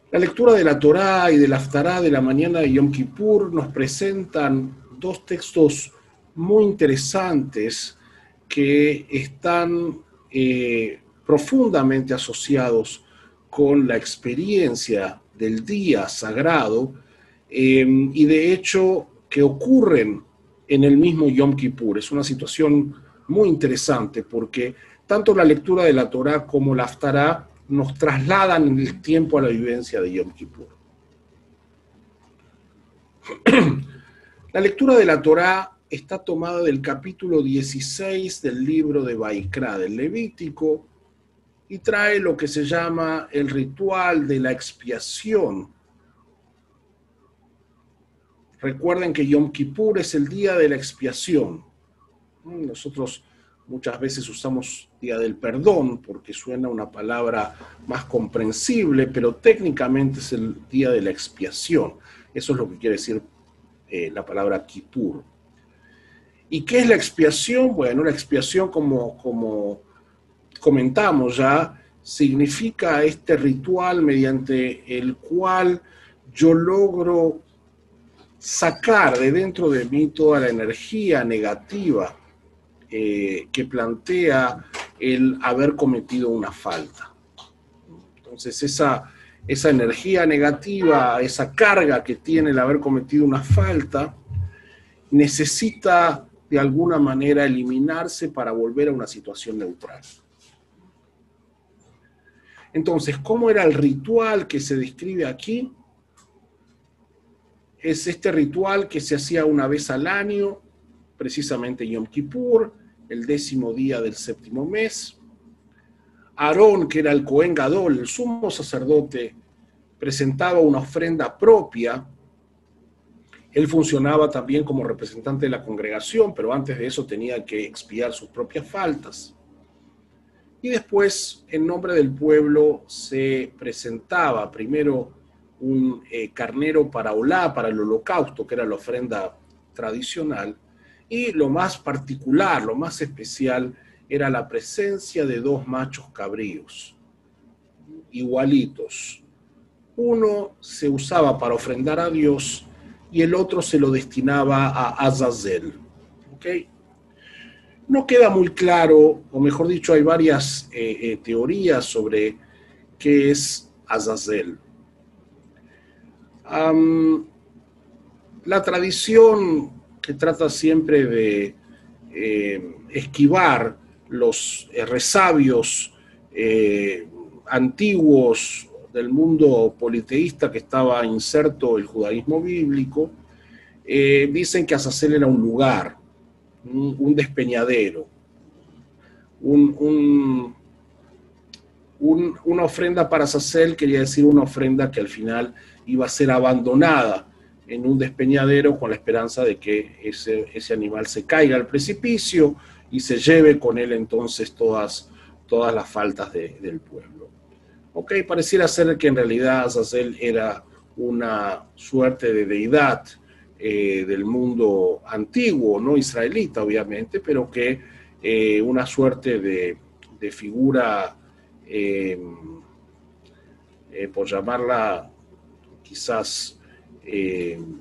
La lectura de la Torá y del Haftará de la mañana de Yom Kippur nos presentan dos textos muy interesantes que están profundamente asociados con la experiencia del día sagrado y de hecho que ocurren en el mismo Yom Kippur. Es una situación muy interesante porque tanto la lectura de la Torá como la Haftará nos trasladan en el tiempo a la vivencia de Yom Kippur. La lectura de la Torá está tomada del capítulo 16 del libro de Vaikra, del Levítico, y trae lo que se llama el ritual de la expiación. Recuerden que Yom Kippur es el día de la expiación. Nosotros muchas veces usamos día del perdón porque suena una palabra más comprensible, pero técnicamente es el día de la expiación. Eso es lo que quiere decir la palabra Kippur. ¿Y qué es la expiación? Bueno, la expiación, como comentamos ya, significa este ritual mediante el cual yo logro sacar de dentro de mí toda la energía negativa que plantea el haber cometido una falta. Entonces esa energía negativa, esa carga que tiene el haber cometido una falta, necesita de alguna manera eliminarse para volver a una situación neutral. Entonces, ¿cómo era el ritual que se describe aquí? Es este ritual que se hacía una vez al año, precisamente Yom Kippur, el 10º día del 7º mes. Aarón, que era el Cohen Gadol, el sumo sacerdote, presentaba una ofrenda propia. Él funcionaba también como representante de la congregación, pero antes de eso tenía que expiar sus propias faltas. Y después, en nombre del pueblo, se presentaba primero un carnero para Olá, para el holocausto, que era la ofrenda tradicional, y lo más particular, lo más especial, era la presencia de dos machos cabríos, igualitos. Uno se usaba para ofrendar a Dios y el otro se lo destinaba a Azazel. ¿Okay? No queda muy claro, o mejor dicho, hay varias teorías sobre qué es Azazel. La tradición que trata siempre de esquivar los resabios antiguos del mundo politeísta que estaba inserto el judaísmo bíblico, dicen que Azazel era un lugar, un despeñadero, una ofrenda para Azazel quería decir una ofrenda que al final iba a ser abandonada en un despeñadero con la esperanza de que ese animal se caiga al precipicio y se lleve con él entonces todas las faltas del pueblo. Ok, pareciera ser que en realidad Azazel era una suerte de deidad del mundo antiguo, no israelita obviamente, pero que una suerte de figura, por llamarla quizás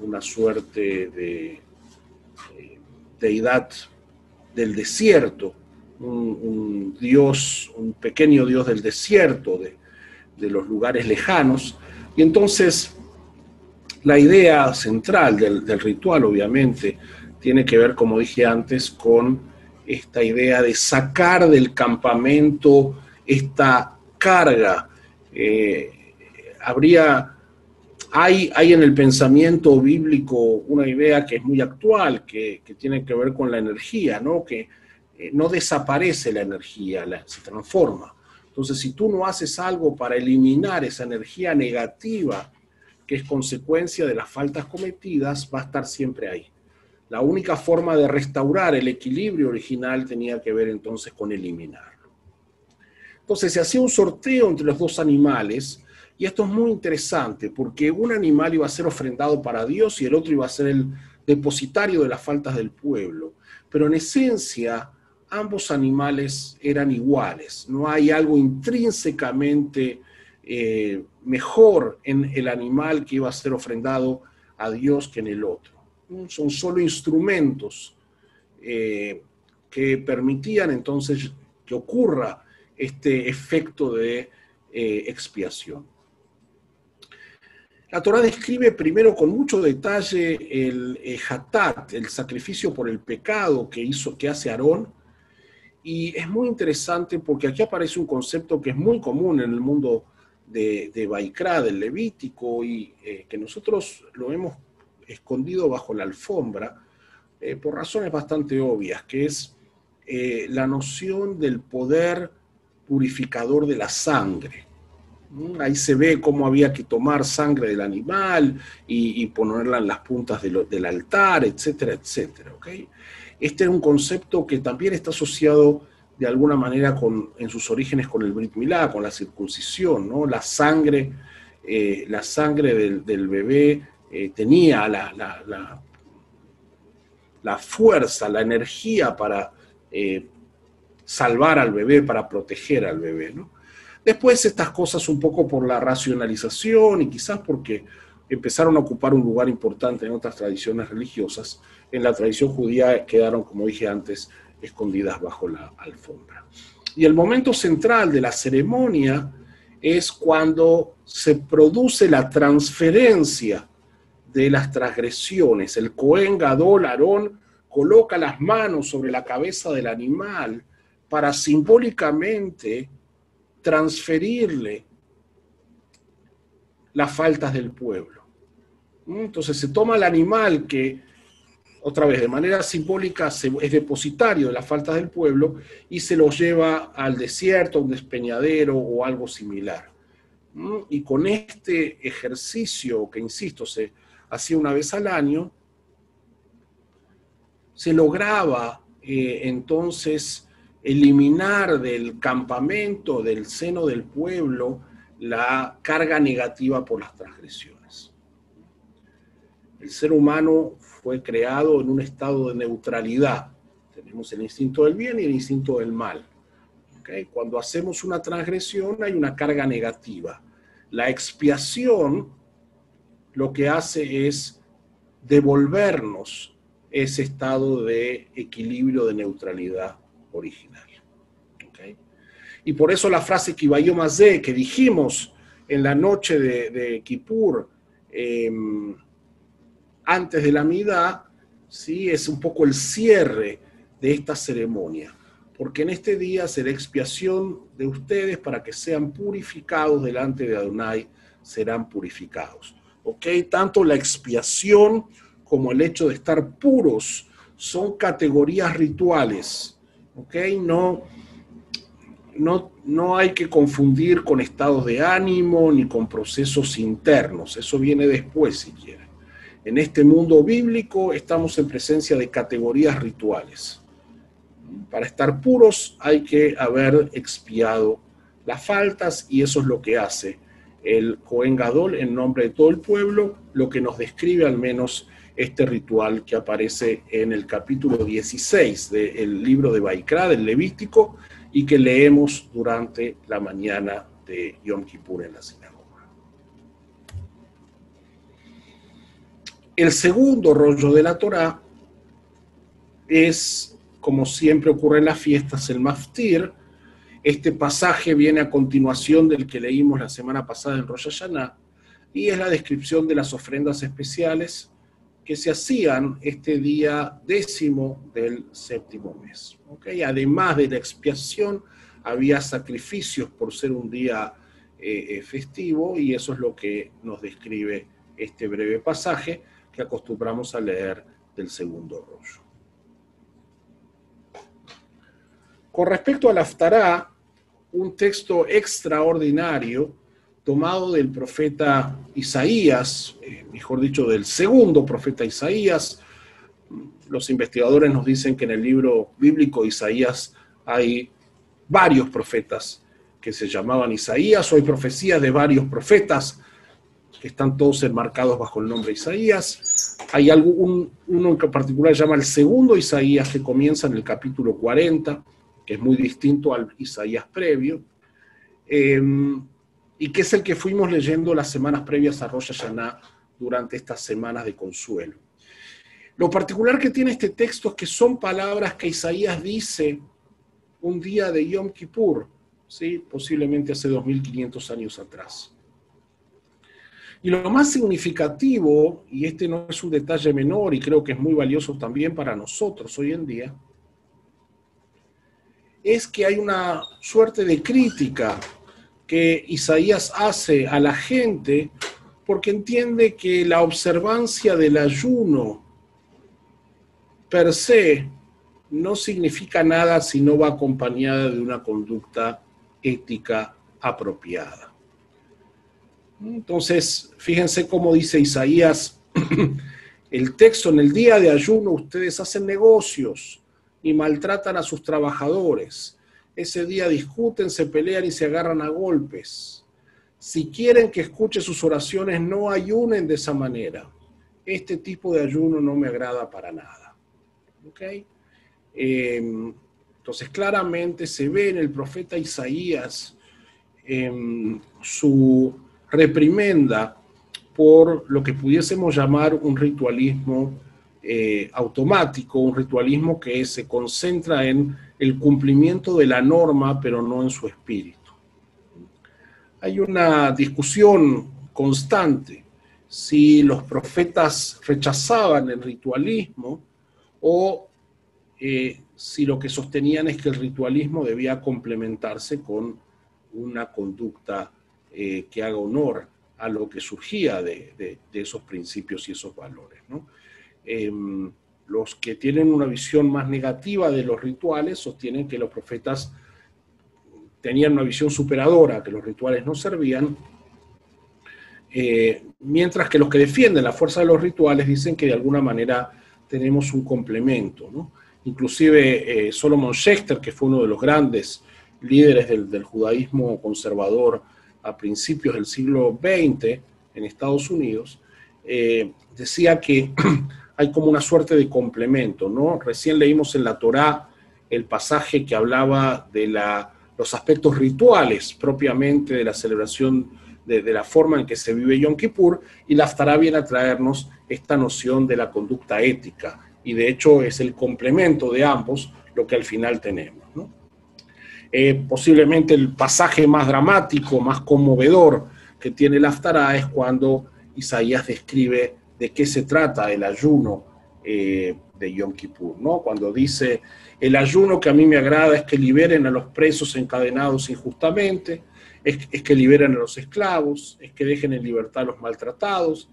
una suerte de deidad del desierto, un dios, un pequeño dios del desierto, de los lugares lejanos. Y entonces la idea central del ritual, obviamente, tiene que ver, como dije antes, con esta idea de sacar del campamento esta carga. Hay en el pensamiento bíblico una idea que es muy actual, que tiene que ver con la energía, ¿no? Que no desaparece la energía, se transforma. Entonces, si tú no haces algo para eliminar esa energía negativa que es consecuencia de las faltas cometidas, va a estar siempre ahí. La única forma de restaurar el equilibrio original tenía que ver entonces con eliminarlo. Entonces se hacía un sorteo entre los dos animales, y esto es muy interesante, porque un animal iba a ser ofrendado para Dios y el otro iba a ser el depositario de las faltas del pueblo. Pero en esencia, ambos animales eran iguales. No hay algo intrínsecamente mejor en el animal que iba a ser ofrendado a Dios que en el otro. Son solo instrumentos que permitían entonces que ocurra este efecto de expiación. La Torá describe primero con mucho detalle el hatat, el sacrificio por el pecado que hace Aarón, y es muy interesante porque aquí aparece un concepto que es muy común en el mundo de Vaikra, del Levítico, y que nosotros lo hemos escondido bajo la alfombra por razones bastante obvias, que es la noción del poder purificador de la sangre. Ahí se ve cómo había que tomar sangre del animal y ponerla en las puntas del altar, etcétera, etcétera. ¿Okay? Este es un concepto que también está asociado de alguna manera en sus orígenes con el Brit Milá, con la circuncisión, ¿no? La sangre del bebé tenía la fuerza, la energía para salvar al bebé, para proteger al bebé, ¿no? Después estas cosas un poco por la racionalización y quizás porque empezaron a ocupar un lugar importante en otras tradiciones religiosas, en la tradición judía quedaron, como dije antes, escondidas bajo la alfombra. Y el momento central de la ceremonia es cuando se produce la transferencia de las transgresiones. El Cohen Gadol, Aarón, coloca las manos sobre la cabeza del animal para simbólicamente transferirle las faltas del pueblo. Entonces se toma el animal que, otra vez, de manera simbólica es depositario de las faltas del pueblo y se lo lleva al desierto, a un despeñadero o algo similar. Y con este ejercicio, que insisto, se hacía una vez al año, se lograba entonces eliminar del campamento, del seno del pueblo, la carga negativa por las transgresiones. El ser humano fue creado en un estado de neutralidad. Tenemos el instinto del bien y el instinto del mal. ¿Okay? Cuando hacemos una transgresión hay una carga negativa. La expiación lo que hace es devolvernos ese estado de equilibrio, de neutralidad original. ¿Okay? Y por eso la frase Kibayom Hazeh que dijimos en la noche de Kippur, antes de la Midá, ¿sí? Es un poco el cierre de esta ceremonia, porque en este día será expiación de ustedes para que sean purificados delante de Adonai, serán purificados. ¿Okay? Tanto la expiación como el hecho de estar puros son categorías rituales. ¿Okay? No hay que confundir con estados de ánimo ni con procesos internos. Eso viene después, si quieren. En este mundo bíblico estamos en presencia de categorías rituales. Para estar puros hay que haber expiado las faltas y eso es lo que hace el Cohen Gadol en nombre de todo el pueblo, lo que nos describe al menos este ritual que aparece en el capítulo 16 del libro de Vaikra, del Levítico, y que leemos durante la mañana de Yom Kippur en la sinagoga. El segundo rollo de la Torá es, como siempre ocurre en las fiestas, el Maftir. Este pasaje viene a continuación del que leímos la semana pasada en Rosh Hashanah, y es la descripción de las ofrendas especiales que se hacían este día 10º del séptimo mes. ¿Okay? Además de la expiación, había sacrificios por ser un día festivo, y eso es lo que nos describe este breve pasaje que acostumbramos a leer del segundo rollo. Con respecto al Haftará, un texto extraordinario tomado del profeta Isaías, mejor dicho, del segundo profeta Isaías. Los investigadores nos dicen que en el libro bíblico de Isaías hay varios profetas que se llamaban Isaías, o hay profecías de varios profetas que están todos enmarcados bajo el nombre Isaías. Hay uno en particular llama el segundo Isaías, que comienza en el capítulo 40, que es muy distinto al Isaías previo. y que es el que fuimos leyendo las semanas previas a Rosh Hashanah durante estas semanas de consuelo. Lo particular que tiene este texto es que son palabras que Isaías dice un día de Yom Kippur, ¿sí? Posiblemente hace 2500 años atrás. Y lo más significativo, y este no es un detalle menor y creo que es muy valioso también para nosotros hoy en día, es que hay una suerte de crítica que Isaías hace a la gente porque entiende que la observancia del ayuno per se no significa nada si no va acompañada de una conducta ética apropiada. Entonces, fíjense cómo dice Isaías, el texto: en el día de ayuno ustedes hacen negocios y maltratan a sus trabajadores. Ese día discuten, se pelean y se agarran a golpes. Si quieren que escuche sus oraciones, no ayunen de esa manera. Este tipo de ayuno no me agrada para nada. ¿Ok? Entonces, claramente se ve en el profeta Isaías su reprimenda por lo que pudiésemos llamar un ritualismo automático, un ritualismo que se concentra en el cumplimiento de la norma, pero no en su espíritu. Hay una discusión constante si los profetas rechazaban el ritualismo o si lo que sostenían es que el ritualismo debía complementarse con una conducta que haga honor a lo que surgía de esos principios y esos valores, ¿no? Los que tienen una visión más negativa de los rituales sostienen que los profetas tenían una visión superadora, que los rituales no servían, mientras que los que defienden la fuerza de los rituales dicen que de alguna manera tenemos un complemento, ¿no? Inclusive Solomon Schechter, que fue uno de los grandes líderes del judaísmo conservador a principios del siglo XX en Estados Unidos, decía que hay como una suerte de complemento, ¿no? Recién leímos en la Torá el pasaje que hablaba de los aspectos rituales propiamente de la celebración, de la forma en que se vive Yom Kippur, y la Haftará viene a traernos esta noción de la conducta ética, y de hecho es el complemento de ambos lo que al final tenemos, ¿no? Posiblemente el pasaje más dramático, más conmovedor que tiene la Haftará es cuando Isaías describe de qué se trata el ayuno de Yom Kippur, ¿no? Cuando dice: el ayuno que a mí me agrada es que liberen a los presos encadenados injustamente, es que liberen a los esclavos, es que dejen en libertad a los maltratados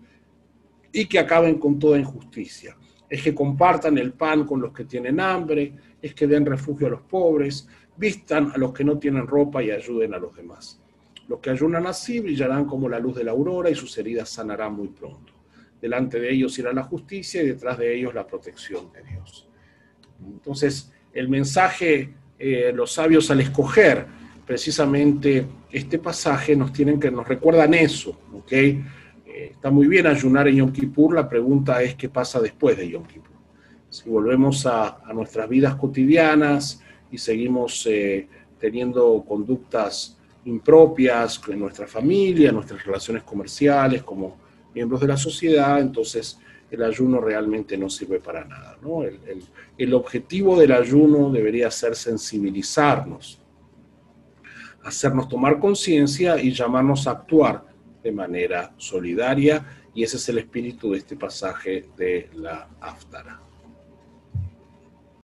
y que acaben con toda injusticia. Es que compartan el pan con los que tienen hambre, es que den refugio a los pobres, vistan a los que no tienen ropa y ayuden a los demás. Los que ayunan así brillarán como la luz de la aurora y sus heridas sanarán muy pronto. Delante de ellos irá la justicia y detrás de ellos la protección de Dios. Entonces, el mensaje, los sabios al escoger precisamente este pasaje nos recuerdan eso, ¿ok? Está muy bien ayunar en Yom Kippur, la pregunta es qué pasa después de Yom Kippur. Si volvemos a nuestras vidas cotidianas y seguimos teniendo conductas impropias en nuestra familia, en nuestras relaciones comerciales, como miembros de la sociedad, entonces el ayuno realmente no sirve para nada, ¿no? El objetivo del ayuno debería ser sensibilizarnos, hacernos tomar conciencia y llamarnos a actuar de manera solidaria, y ese es el espíritu de este pasaje de la Haftará.